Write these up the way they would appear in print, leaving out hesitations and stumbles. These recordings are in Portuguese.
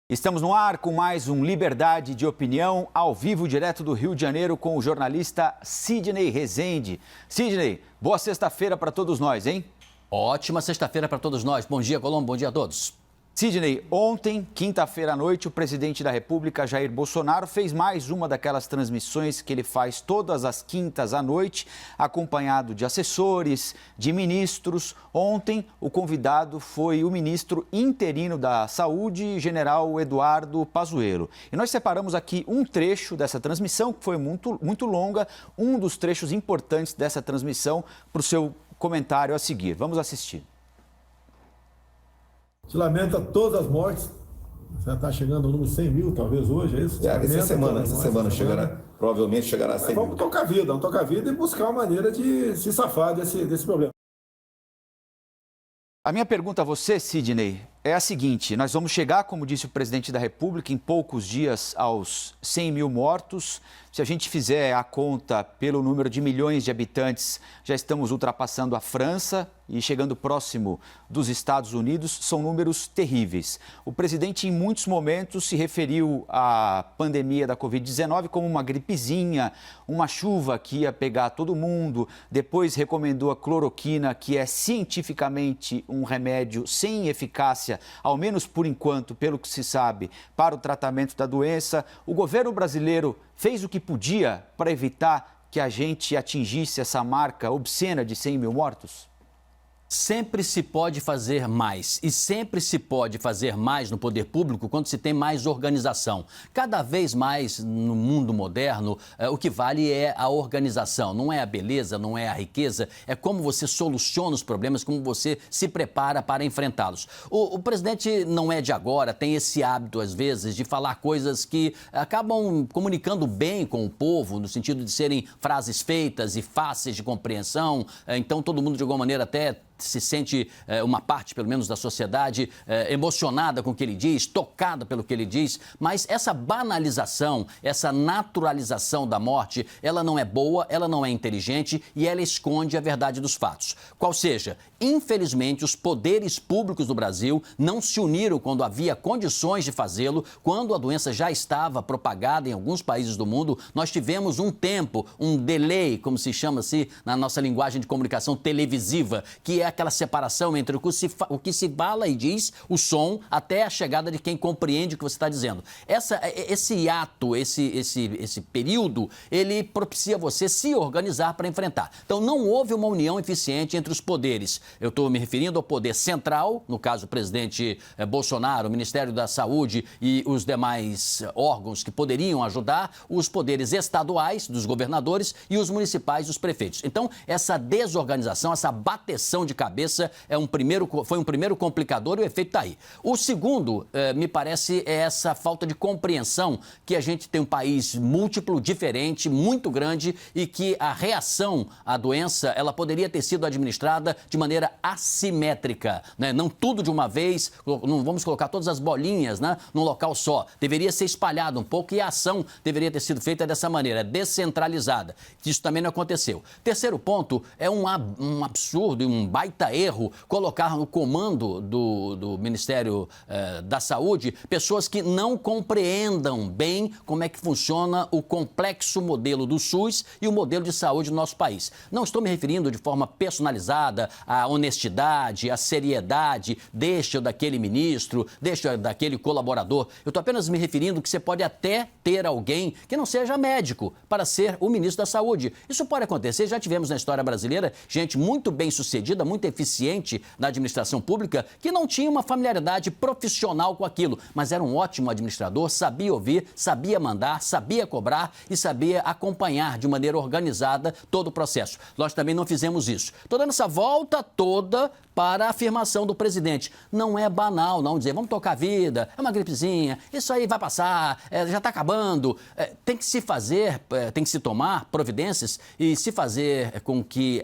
Estamos no ar com mais um Liberdade de Opinião, ao vivo, direto do Rio de Janeiro, com o jornalista Sidney Rezende. Sidney, boa sexta-feira para todos nós, hein? Ótima sexta-feira para todos nós. Bom dia, Colombo. Bom dia a todos. Sidney, ontem, quinta-feira à noite, o presidente da República, Jair Bolsonaro, fez mais uma daquelas transmissões que ele faz todas as quintas à noite, acompanhado de assessores, de ministros. Ontem, o convidado foi o ministro interino da Saúde, general Eduardo Pazuello. E nós separamos aqui um trecho dessa transmissão, que foi muito longa, um dos trechos importantes dessa transmissão, para o seu comentário a seguir. Vamos assistir. Se lamenta todas as mortes. Já está chegando ao número 100 mil, talvez hoje, é isso? Essa semana chegará, provavelmente chegará a 100 mil. Vamos tocar a vida e buscar uma maneira de se safar desse problema. A minha pergunta a você, Sidney, é a seguinte: nós vamos chegar, como disse o presidente da República, em poucos dias aos 100 mil mortos. Se a gente fizer a conta pelo número de milhões de habitantes, já estamos ultrapassando a França e chegando próximo dos Estados Unidos. São números terríveis. O presidente, em muitos momentos, se referiu à pandemia da Covid-19 como uma gripezinha, uma chuva que ia pegar todo mundo. Depois recomendou a cloroquina, que é cientificamente um remédio sem eficácia, ao menos por enquanto, pelo que se sabe, para o tratamento da doença. O governo brasileiro fez o que podia para evitar que a gente atingisse essa marca obscena de 100 mil mortos? Sempre se pode fazer mais e sempre se pode fazer mais no poder público quando se tem mais organização. Cada vez mais no mundo moderno, o que vale é a organização, não é a beleza, não é a riqueza, é como você soluciona os problemas, como você se prepara para enfrentá-los. O presidente não é de agora, tem esse hábito às vezes de falar coisas que acabam comunicando bem com o povo, no sentido de serem frases feitas e fáceis de compreensão, então todo mundo de alguma maneira até se sente, uma parte pelo menos da sociedade, emocionada com o que ele diz, tocada pelo que ele diz, mas essa banalização, essa naturalização da morte, ela não é boa, ela não é inteligente e ela esconde a verdade dos fatos. Qual seja, infelizmente, os poderes públicos do Brasil não se uniram quando havia condições de fazê-lo, quando a doença já estava propagada em alguns países do mundo. Nós tivemos um tempo, um delay, como se chama-se na nossa linguagem de comunicação televisiva, que é aquela separação entre o que se fala e diz, o som, até a chegada de quem compreende o que você está dizendo. Esse hiato, esse período, ele propicia você se organizar para enfrentar. Então, não houve uma união eficiente entre os poderes. Eu estou me referindo ao poder central, no caso o presidente Bolsonaro, o Ministério da Saúde e os demais órgãos que poderiam ajudar, os poderes estaduais, dos governadores, e os municipais, dos prefeitos. Então, essa desorganização, essa bateção de cabeça foi um primeiro complicador e o efeito está aí. O segundo, me parece, é essa falta de compreensão que a gente tem um país múltiplo, diferente, muito grande e que a reação à doença, ela poderia ter sido administrada de maneira assimétrica, né? Não tudo de uma vez, não vamos colocar todas as bolinhas, né, num local só. Deveria ser espalhado um pouco e a ação deveria ter sido feita dessa maneira, descentralizada. Isso também não aconteceu. Terceiro ponto, é um absurdo e um baita erro colocar no comando do Ministério da Saúde pessoas que não compreendam bem como é que funciona o complexo modelo do SUS e o modelo de saúde do nosso país. Não estou me referindo de forma personalizada à honestidade, à seriedade deste ou daquele ministro, deste ou daquele colaborador. Eu estou apenas me referindo que você pode até ter alguém que não seja médico para ser o ministro da Saúde. Isso pode acontecer, já tivemos na história brasileira gente muito bem sucedida, muito eficiente na administração pública, que não tinha uma familiaridade profissional com aquilo, mas era um ótimo administrador, sabia ouvir, sabia mandar, sabia cobrar e sabia acompanhar de maneira organizada todo o processo. Nós também não fizemos isso. Estou dando essa volta toda para a afirmação do presidente. Não é banal não dizer, vamos tocar a vida, é uma gripezinha, isso aí vai passar, já está acabando. Tem que se fazer, tem que se tomar providências e se fazer com que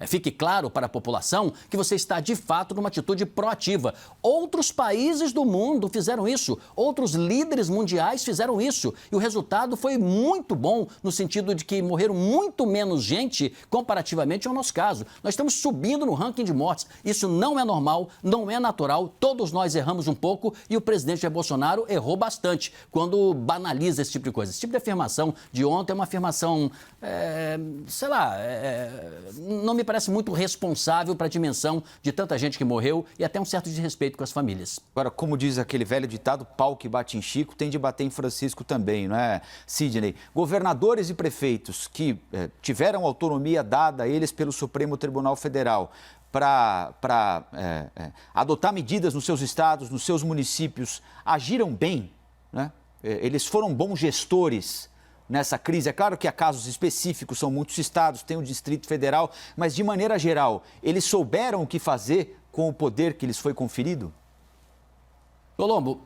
fique claro para a população população que você está, de fato, numa atitude proativa. Outros países do mundo fizeram isso, outros líderes mundiais fizeram isso. E o resultado foi muito bom, no sentido de que morreram muito menos gente comparativamente ao nosso caso. Nós estamos subindo no ranking de mortes. Isso não é normal, não é natural. Todos nós erramos um pouco e o presidente Jair Bolsonaro errou bastante quando banaliza esse tipo de coisa. Esse tipo de afirmação de ontem é uma afirmação, não me parece muito responsável para a dimensão de tanta gente que morreu e até um certo desrespeito com as famílias. Agora, como diz aquele velho ditado, pau que bate em Chico tem de bater em Francisco também, não é, Sidney? Governadores e prefeitos que tiveram autonomia dada a eles pelo Supremo Tribunal Federal para adotar medidas nos seus estados, nos seus municípios, agiram bem, né? Eles foram bons gestores nessa crise. É claro que há casos específicos, são muitos estados, tem o Distrito Federal, mas de maneira geral, eles souberam o que fazer com o poder que lhes foi conferido? Colombo,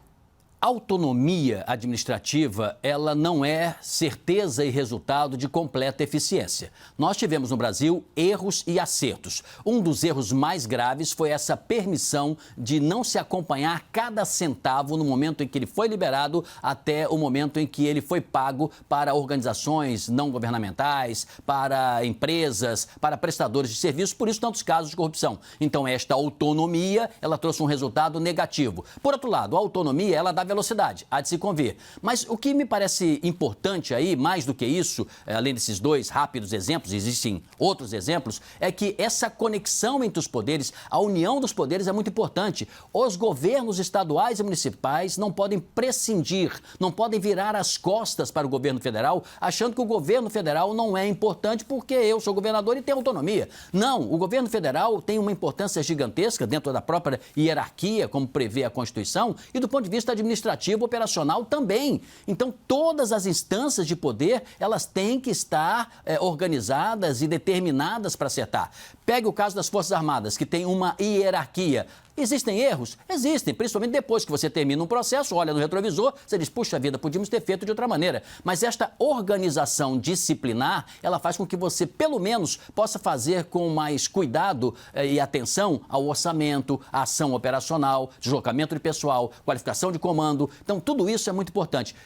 autonomia administrativa, ela não é certeza e resultado de completa eficiência. Nós tivemos no Brasil erros e acertos. Um dos erros mais graves foi essa permissão de não se acompanhar cada centavo no momento em que ele foi liberado até o momento em que ele foi pago para organizações não governamentais, para empresas, para prestadores de serviços, por isso tantos casos de corrupção. Então, esta autonomia, ela trouxe um resultado negativo. Por outro lado, a autonomia, ela dá velocidade, há de se convir. Mas o que me parece importante aí, mais do que isso, além desses dois rápidos exemplos, existem outros exemplos, é que essa conexão entre os poderes, a união dos poderes é muito importante. Os governos estaduais e municipais não podem prescindir, não podem virar as costas para o governo federal, achando que o governo federal não é importante porque eu sou governador e tenho autonomia. Não, o governo federal tem uma importância gigantesca dentro da própria hierarquia, como prevê a Constituição, e do ponto de vista administrativo, operacional também. Então, todas as instâncias de poder, elas têm que estar organizadas e determinadas para acertar. Pegue o caso das Forças Armadas, que tem uma hierarquia. Existem erros? Existem, principalmente depois que você termina um processo, olha no retrovisor, você diz, puxa vida, podíamos ter feito de outra maneira. Mas esta organização disciplinar, ela faz com que você, pelo menos, possa fazer com mais cuidado e atenção ao orçamento, à ação operacional, deslocamento de pessoal, qualificação de comando. Então, tudo isso é muito importante.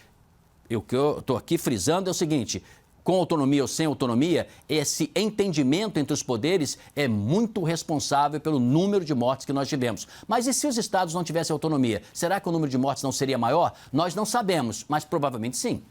O que eu estou aqui frisando é o seguinte: com autonomia ou sem autonomia, esse entendimento entre os poderes é muito responsável pelo número de mortes que nós tivemos. Mas e se os estados não tivessem autonomia? Será que o número de mortes não seria maior? Nós não sabemos, mas provavelmente sim.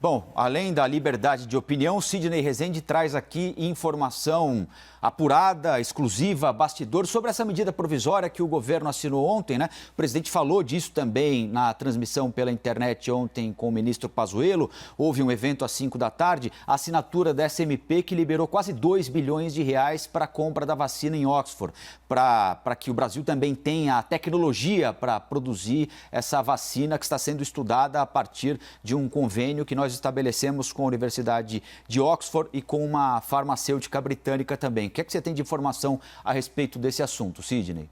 Bom, além da liberdade de opinião, Sidney Rezende traz aqui informação apurada, exclusiva, bastidor, sobre essa medida provisória que o governo assinou ontem, né? O presidente falou disso também na transmissão pela internet ontem com o ministro Pazuello. Houve um evento às 5 da tarde, a assinatura da SMP que liberou quase 2 bilhões de reais para a compra da vacina em Oxford, para que o Brasil também tenha a tecnologia para produzir essa vacina que está sendo estudada a partir de um convênio que nós estabelecemos com a Universidade de Oxford e com uma farmacêutica britânica também. O que é que você tem de informação a respeito desse assunto, Sidney?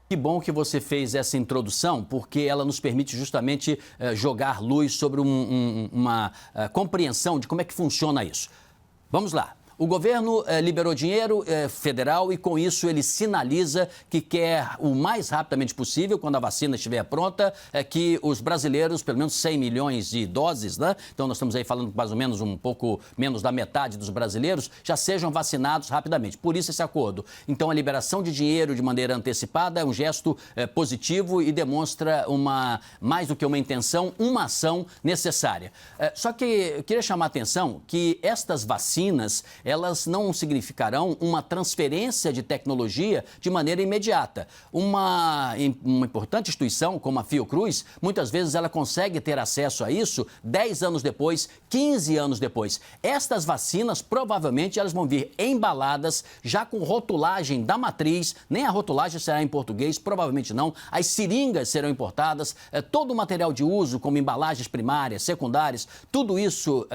Que bom que você fez essa introdução, porque ela nos permite justamente jogar luz sobre uma compreensão de como é que funciona isso. Vamos lá. O governo liberou dinheiro federal e, com isso, ele sinaliza que quer, o mais rapidamente possível, quando a vacina estiver pronta, que os brasileiros, pelo menos 100 milhões de doses, né? Então, nós estamos aí falando mais ou menos um pouco menos da metade dos brasileiros, já sejam vacinados rapidamente. Por isso, esse acordo. Então, a liberação de dinheiro de maneira antecipada é um gesto positivo e demonstra mais do que uma intenção, uma ação necessária. Só que eu queria chamar a atenção que estas vacinas, elas não significarão uma transferência de tecnologia de maneira imediata. Uma importante instituição como a Fiocruz, muitas vezes ela consegue ter acesso a isso 10 anos depois, 15 anos depois. Estas vacinas, provavelmente, elas vão vir embaladas, já com rotulagem da matriz, nem a rotulagem será em português, provavelmente não. As seringas serão importadas, todo o material de uso, como embalagens primárias, secundárias, tudo isso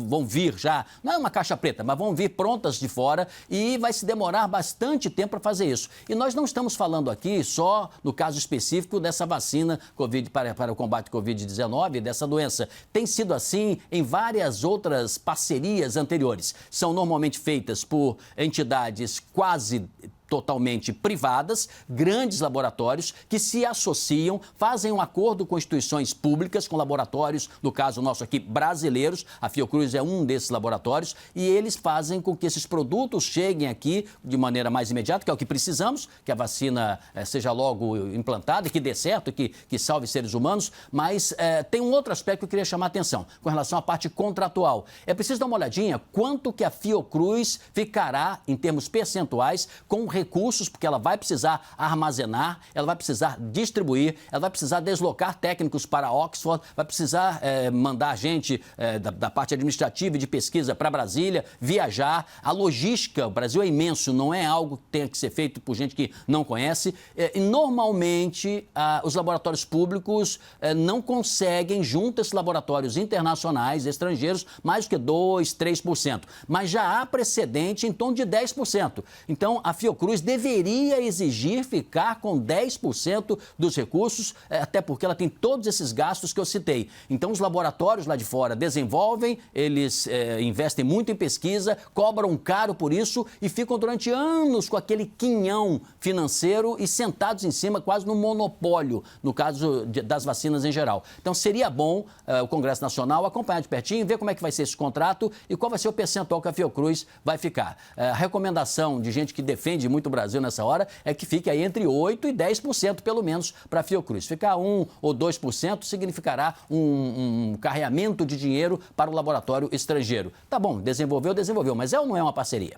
vão vir já, não é uma caixa preta, mas vão vir prontas de fora e vai se demorar bastante tempo para fazer isso. E nós não estamos falando aqui só no caso específico dessa vacina COVID para o combate ao Covid-19, dessa doença. Tem sido assim em várias outras parcerias anteriores. São normalmente feitas por entidades quase totalmente privadas, grandes laboratórios que se associam, fazem um acordo com instituições públicas, com laboratórios, no caso nosso aqui, brasileiros, a Fiocruz é um desses laboratórios, e eles fazem com que esses produtos cheguem aqui de maneira mais imediata, que é o que precisamos, que a vacina seja logo implantada, que dê certo, que salve seres humanos, mas tem um outro aspecto que eu queria chamar a atenção, com relação à parte contratual. É preciso dar uma olhadinha quanto que a Fiocruz ficará, em termos percentuais, com recursos, porque ela vai precisar armazenar, ela vai precisar distribuir, ela vai precisar deslocar técnicos para Oxford, vai precisar mandar gente da parte administrativa e de pesquisa para Brasília, viajar. A logística, o Brasil é imenso, não é algo que tenha que ser feito por gente que não conhece. E normalmente, os laboratórios públicos não conseguem, junto a esses laboratórios internacionais, estrangeiros, mais do que 2%, 3%. Mas já há precedente em torno de 10%. Então, a Fiocruz deveria exigir ficar com 10% dos recursos, até porque ela tem todos esses gastos que eu citei. Então, os laboratórios lá de fora desenvolvem, eles investem muito em pesquisa, cobram caro por isso e ficam durante anos com aquele quinhão financeiro e sentados em cima, quase no monopólio, no caso das vacinas em geral. Então, seria bom o Congresso Nacional acompanhar de pertinho, ver como é que vai ser esse contrato e qual vai ser o percentual que a Fiocruz vai ficar. A recomendação de gente que defende muito o Brasil nessa hora é que fique aí entre 8% e 10% pelo menos para a Fiocruz. Ficar 1% ou 2% significará um carreamento de dinheiro para o laboratório estrangeiro. Tá bom, desenvolveu, mas é ou não é uma parceria?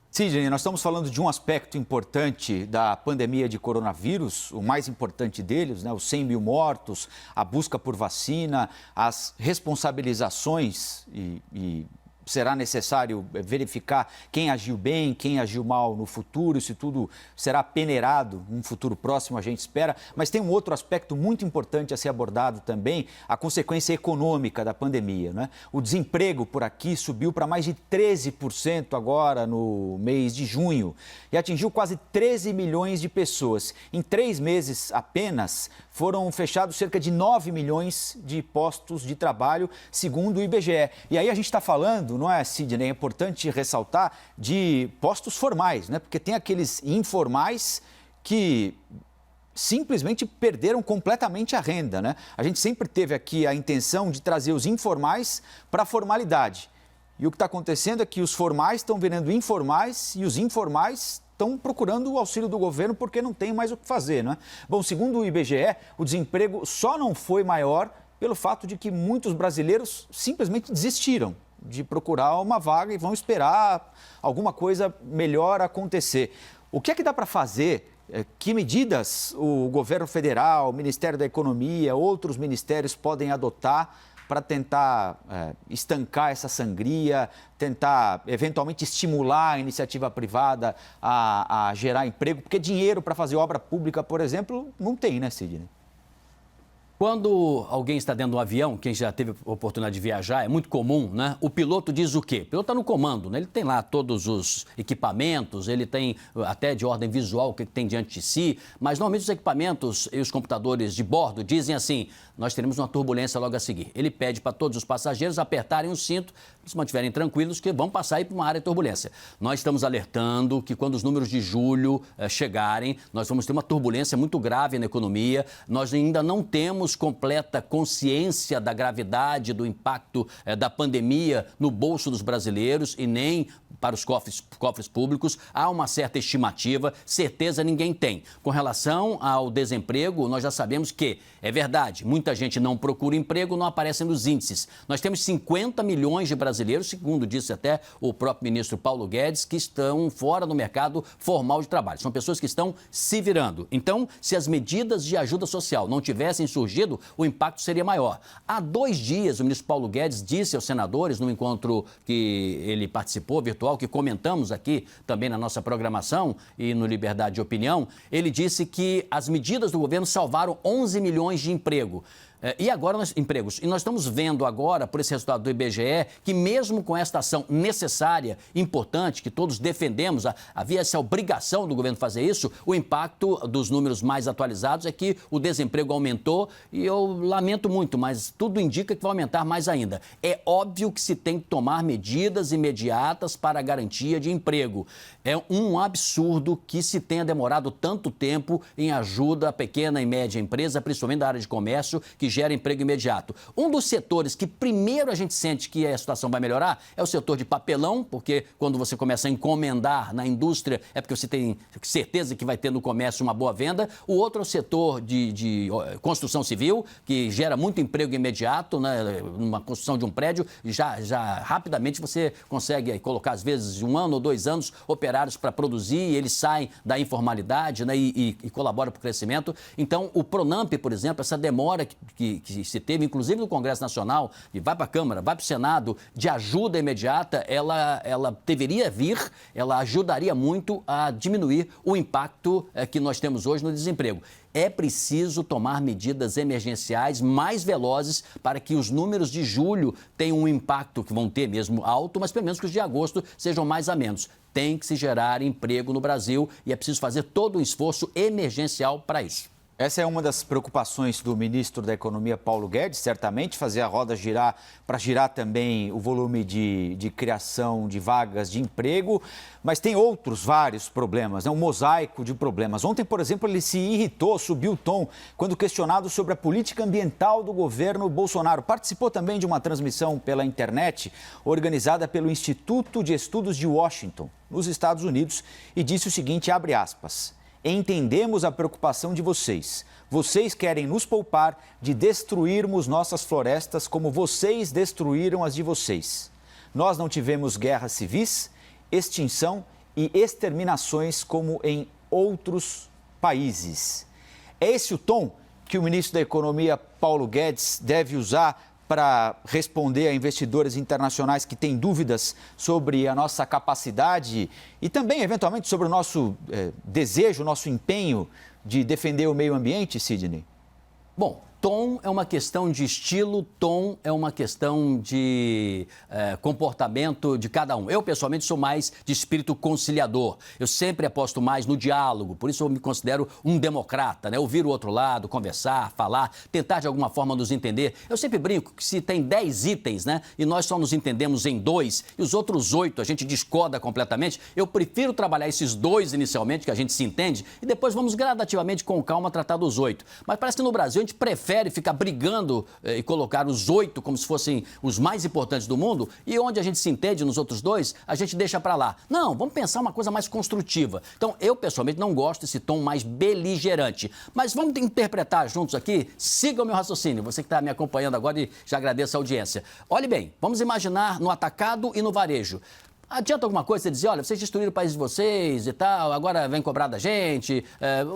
Sidney, nós estamos falando de um aspecto importante da pandemia de coronavírus, o mais importante deles, né, os 100 mil mortos, a busca por vacina, as responsabilizações e será necessário verificar quem agiu bem, quem agiu mal no futuro, isso tudo será peneirado num futuro próximo, a gente espera. Mas tem um outro aspecto muito importante a ser abordado também, a consequência econômica da pandemia, né? O desemprego por aqui subiu para mais de 13% agora no mês de junho e atingiu quase 13 milhões de pessoas. Em 3 meses apenas, foram fechados cerca de 9 milhões de postos de trabalho, segundo o IBGE. E aí a gente está falando, não é, Sidney? É importante ressaltar de postos formais, né? Porque tem aqueles informais que simplesmente perderam completamente a renda, né? A gente sempre teve aqui a intenção de trazer os informais para a formalidade. E o que está acontecendo é que os formais estão virando informais e os informais estão procurando o auxílio do governo porque não tem mais o que fazer, não é? Bom, segundo o IBGE, o desemprego só não foi maior pelo fato de que muitos brasileiros simplesmente desistiram de procurar uma vaga e vão esperar alguma coisa melhor acontecer. O que é que dá para fazer? Que medidas o governo federal, o Ministério da Economia, outros ministérios podem adotar para tentar estancar essa sangria, tentar eventualmente estimular a iniciativa privada a gerar emprego? Porque dinheiro para fazer obra pública, por exemplo, não tem, né, Sidney? Quando alguém está dentro de um avião, quem já teve a oportunidade de viajar, é muito comum, né? O piloto diz o quê? O piloto está no comando, né? Ele tem lá todos os equipamentos, ele tem até de ordem visual o que tem diante de si, mas normalmente os equipamentos e os computadores de bordo dizem assim, nós teremos uma turbulência logo a seguir. Ele pede para todos os passageiros apertarem o cinto, se mantiverem tranquilos, que vão passar aí para uma área de turbulência. Nós estamos alertando que quando os números de julho chegarem, nós vamos ter uma turbulência muito grave na economia, nós ainda não temos completa consciência da gravidade do impacto da pandemia no bolso dos brasileiros e nem para os cofres públicos. Há uma certa estimativa, certeza ninguém tem. Com relação ao desemprego, nós já sabemos que, é verdade, muita gente não procura emprego, não aparece nos índices. Nós temos 50 milhões de brasileiros, segundo disse até o próprio ministro Paulo Guedes, que estão fora do mercado formal de trabalho. São pessoas que estão se virando. Então, se as medidas de ajuda social não tivessem surgido, o impacto seria maior. Há 2 dias, o ministro Paulo Guedes disse aos senadores, num encontro que ele participou, virtual, que comentamos aqui também na nossa programação e no Liberdade de Opinião, ele disse que as medidas do governo salvaram 11 milhões de emprego. E agora, empregos. E nós estamos vendo agora, por esse resultado do IBGE, que mesmo com esta ação necessária, importante, que todos defendemos, havia essa obrigação do governo fazer isso, o impacto dos números mais atualizados é que o desemprego aumentou e eu lamento muito, mas tudo indica que vai aumentar mais ainda. É óbvio que se tem que tomar medidas imediatas para a garantia de emprego. É um absurdo que se tenha demorado tanto tempo em ajuda à pequena e média empresa, principalmente da área de comércio, que gera emprego imediato. Um dos setores que primeiro a gente sente que a situação vai melhorar é o setor de papelão, porque quando você começa a encomendar na indústria é porque você tem certeza que vai ter no comércio uma boa venda. O outro é o setor de construção civil, que gera muito emprego imediato, né? Numa construção de um prédio, já rapidamente você consegue colocar, às vezes, 1 ano ou 2 anos operários para produzir e eles saem da informalidade, né? E colaboram para o crescimento. Então, o Pronampe, por exemplo, essa demora que se teve, inclusive no Congresso Nacional, e vai para a Câmara, vai para o Senado, de ajuda imediata, ela deveria vir, ela ajudaria muito a diminuir o impacto que nós temos hoje no desemprego. É preciso tomar medidas emergenciais mais velozes para que os números de julho tenham um impacto que vão ter mesmo alto, mas pelo menos que os de agosto sejam mais a menos. Tem que se gerar emprego no Brasil e é preciso fazer todo um esforço emergencial para isso. Essa é uma das preocupações do ministro da Economia, Paulo Guedes, certamente, fazer a roda girar, para girar também o volume de criação de vagas de emprego, mas tem outros vários problemas, um mosaico de problemas. Ontem, por exemplo, ele se irritou, subiu o tom, quando questionado sobre a política ambiental do governo Bolsonaro. Participou também de uma transmissão pela internet, organizada pelo Instituto de Estudos de Washington, nos Estados Unidos, e disse o seguinte, abre aspas: entendemos a preocupação de vocês. Vocês querem nos poupar de destruirmos nossas florestas como vocês destruíram as de vocês. Nós não tivemos guerras civis, extinção e exterminações como em outros países. É esse o tom que o ministro da Economia, Paulo Guedes, deve usar para responder a investidores internacionais que têm dúvidas sobre a nossa capacidade e também, eventualmente, sobre o nosso desejo, o nosso empenho de defender o meio ambiente, Sidney? Bom, tom é uma questão de estilo, tom é uma questão de comportamento de cada um. Eu, pessoalmente, sou mais de espírito conciliador. Eu sempre aposto mais no diálogo, por isso eu me considero um democrata, né? Ouvir o outro lado, conversar, falar, tentar de alguma forma nos entender. Eu sempre brinco que se tem 10 itens, né, e nós só nos entendemos em 2 e os outros 8 a gente discorda completamente, eu prefiro trabalhar esses 2 inicialmente, que a gente se entende, e depois vamos gradativamente, com calma, tratar dos 8. Mas parece que no Brasil a gente prefere ficar brigando e colocar os 8 como se fossem os mais importantes do mundo e onde a gente se entende nos outros 2, a gente deixa para lá. Não, vamos pensar uma coisa mais construtiva. Então, eu pessoalmente não gosto desse tom mais beligerante. Mas vamos interpretar juntos aqui, siga o meu raciocínio. Você que está me acompanhando agora e já agradeço a audiência. Olhe bem, vamos imaginar no atacado e no varejo. Adianta alguma coisa você dizer, olha, vocês destruíram o país de vocês e tal, agora vem cobrar da gente.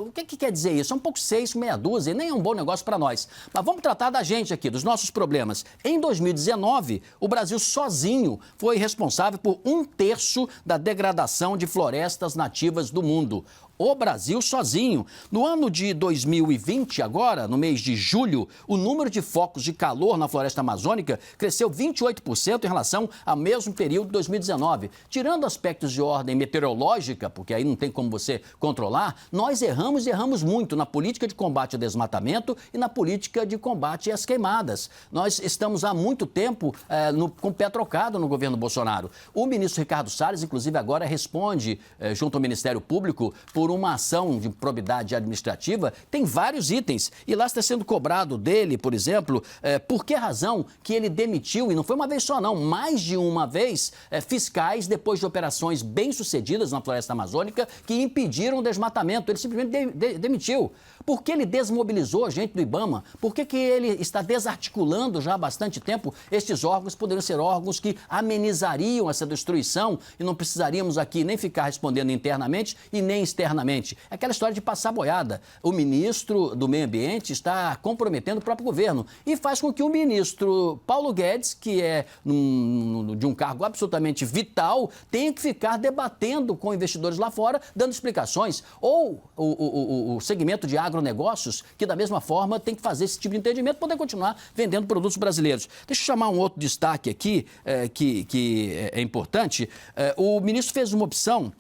O que quer dizer isso? É um pouco 6, meia dúzia, nem é um bom negócio para nós. Mas vamos tratar da gente aqui, dos nossos problemas. Em 2019, o Brasil sozinho foi responsável por 1/3 da degradação de florestas nativas do mundo. O Brasil sozinho. No ano de 2020, agora, no mês de julho, o número de focos de calor na floresta amazônica cresceu 28% em relação ao mesmo período de 2019. Tirando aspectos de ordem meteorológica, porque aí não tem como você controlar, nós erramos e erramos muito na política de combate ao desmatamento e na política de combate às queimadas. Nós estamos há muito tempo com o pé trocado no governo Bolsonaro. O ministro Ricardo Salles, inclusive, agora responde junto ao Ministério Público por uma ação de probidade administrativa, tem vários itens. E lá está sendo cobrado dele, por exemplo, por que razão que ele demitiu, e não foi uma vez só não, mais de uma vez, fiscais depois de operações bem-sucedidas na floresta amazônica que impediram o desmatamento. Ele simplesmente demitiu. Por que ele desmobilizou a gente do IBAMA? Por que ele está desarticulando já há bastante tempo? Estes órgãos poderiam ser órgãos que amenizariam essa destruição e não precisaríamos aqui nem ficar respondendo internamente e nem externamente internamente. É aquela história de passar boiada. O ministro do Meio Ambiente está comprometendo o próprio governo e faz com que o ministro Paulo Guedes, que é de um cargo absolutamente vital, tenha que ficar debatendo com investidores lá fora, dando explicações. Ou o segmento de agronegócios, que da mesma forma tem que fazer esse tipo de entendimento, poder continuar vendendo produtos brasileiros. Deixa eu chamar um outro destaque aqui, que é importante. O ministro fez uma opção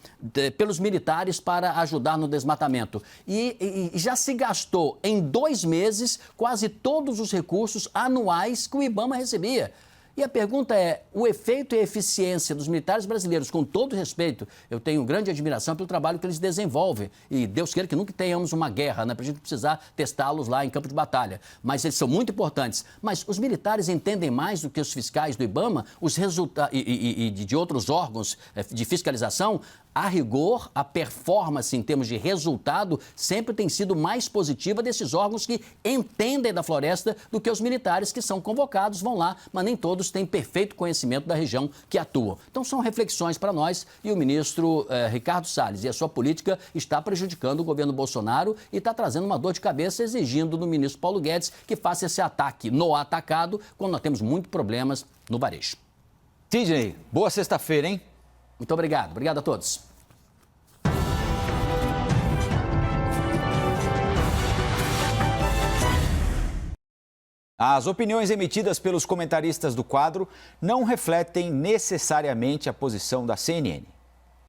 pelos militares para ajudar no desmatamento. E já se gastou em 2 meses quase todos os recursos anuais que o IBAMA recebia. E a pergunta é, o efeito e a eficiência dos militares brasileiros, com todo respeito, eu tenho grande admiração pelo trabalho que eles desenvolvem. E Deus queira que nunca tenhamos uma guerra, né, para a gente precisar testá-los lá em campo de batalha. Mas eles são muito importantes. Mas os militares entendem mais do que os fiscais do IBAMA, os resultados e de outros órgãos de fiscalização. A rigor, a performance em termos de resultado sempre tem sido mais positiva desses órgãos que entendem da floresta do que os militares que são convocados, vão lá, mas nem todos têm perfeito conhecimento da região que atuam. Então são reflexões para nós e o ministro Ricardo Salles e a sua política está prejudicando o governo Bolsonaro e está trazendo uma dor de cabeça, exigindo do ministro Paulo Guedes que faça esse ataque no atacado, quando nós temos muitos problemas no varejo. Sidney, boa sexta-feira, hein? Muito obrigado. Obrigado a todos. As opiniões emitidas pelos comentaristas do quadro não refletem necessariamente a posição da CNN.